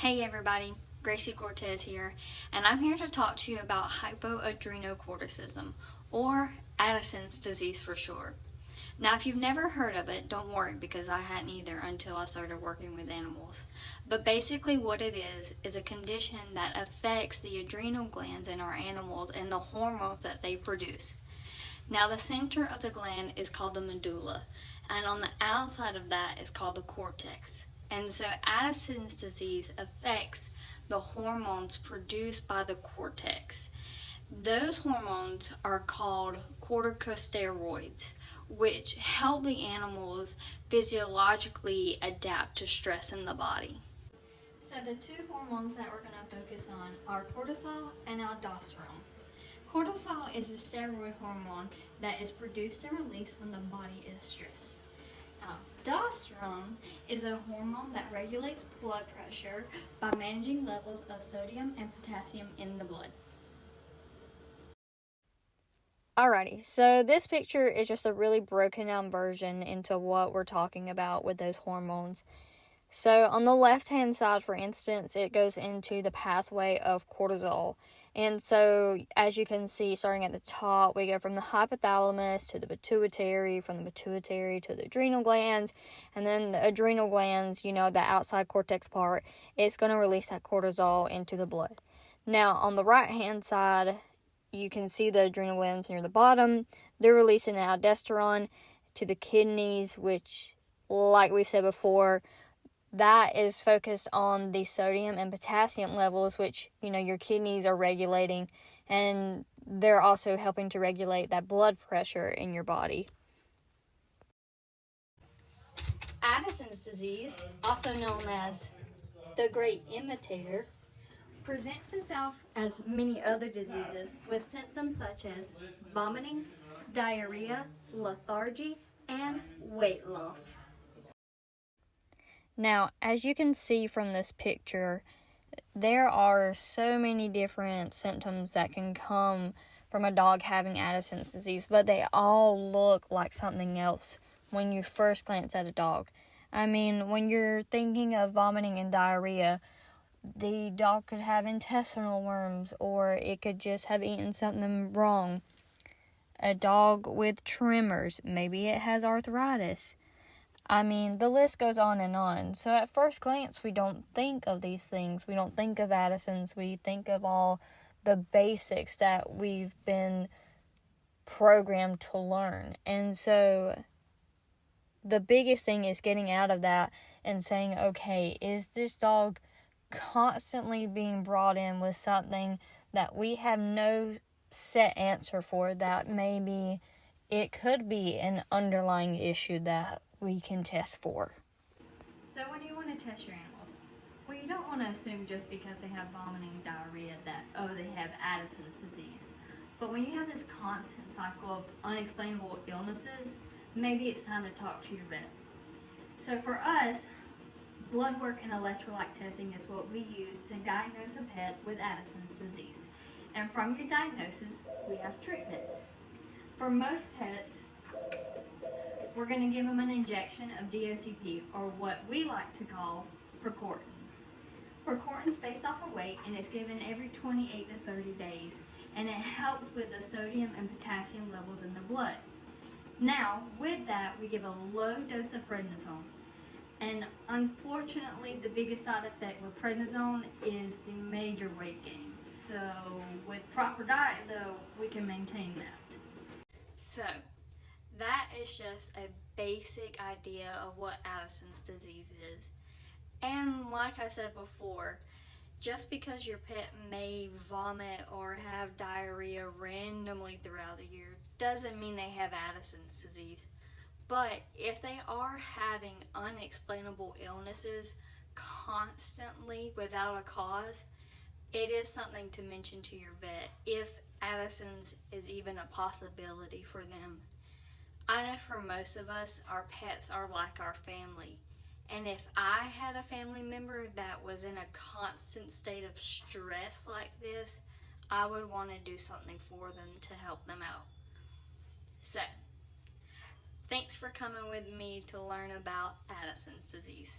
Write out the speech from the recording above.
Hey everybody, Gracie Cortez here, and I'm here to talk to you about hypoadrenocorticism, or Addison's disease for short. Now, if you've never heard of it, don't worry, because I hadn't either until I started working with animals. But basically what it is a condition that affects the adrenal glands in our animals and the hormones that they produce. Now, the center of the gland is called the medulla, and on the outside of that is called the cortex. And so Addison's disease affects the hormones produced by the cortex. Those hormones are called corticosteroids, which help the animals physiologically adapt to stress in the body. So the two hormones that we're going to focus on are cortisol and aldosterone. Cortisol is a steroid hormone that is produced and released when the body is stressed. Aldosterone is a hormone that regulates blood pressure by managing levels of sodium and potassium in the blood. Alrighty, so this picture is just a really broken down version into what we're talking about with those hormones. So on the left hand side, for instance, it goes into the pathway of cortisol. And so as you can see, starting at the top, we go from the hypothalamus to the pituitary, from the pituitary to the adrenal glands, and then the adrenal glands, the outside cortex part, it's going to release that cortisol into the blood. Now on the right hand side, you can see the adrenal glands near the bottom. They're releasing the aldosterone to the kidneys, which, like we said before, that is focused on the sodium and potassium levels, which, your kidneys are regulating, and they're also helping to regulate that blood pressure in your body. Addison's disease, also known as the great imitator, presents itself as many other diseases with symptoms such as vomiting, diarrhea, lethargy, and weight loss. Now, as you can see from this picture, there are so many different symptoms that can come from a dog having Addison's disease, but they all look like something else when you first glance at a dog. I mean, when you're thinking of vomiting and diarrhea, the dog could have intestinal worms, or it could just have eaten something wrong. A dog with tremors, maybe it has arthritis. I mean, the list goes on and on. So at first glance, we don't think of these things. We don't think of Addison's. We think of all the basics that we've been programmed to learn. And so the biggest thing is getting out of that and saying, okay, is this dog constantly being brought in with something that we have no set answer for, that maybe it could be an underlying issue that we can test for. So when you want to test your animals, well, you don't want to assume just because they have vomiting, diarrhea, that, they have Addison's disease. But when you have this constant cycle of unexplainable illnesses, maybe it's time to talk to your vet. So for us, blood work and electrolyte testing is what we use to diagnose a pet with Addison's disease. And from your diagnosis, we have treatments. For most pets, we're going to give them an injection of DOCP, or what we like to call Procortin. Procortin's based off of weight, and it's given every 28 to 30 days, and it helps with the sodium and potassium levels in the blood. Now, with that, we give a low dose of prednisone. And unfortunately, the biggest side effect with prednisone is the major weight gain. So with proper diet, though, we can maintain that. So that is just a basic idea of what Addison's disease is. And like I said before, just because your pet may vomit or have diarrhea randomly throughout the year doesn't mean they have Addison's disease. But if they are having unexplainable illnesses constantly without a cause, it is something to mention to your vet if Addison's is even a possibility for them. I know for most of us, our pets are like our family. And if I had a family member that was in a constant state of stress like this, I would want to do something for them to help them out. So, thanks for coming with me to learn about Addison's disease.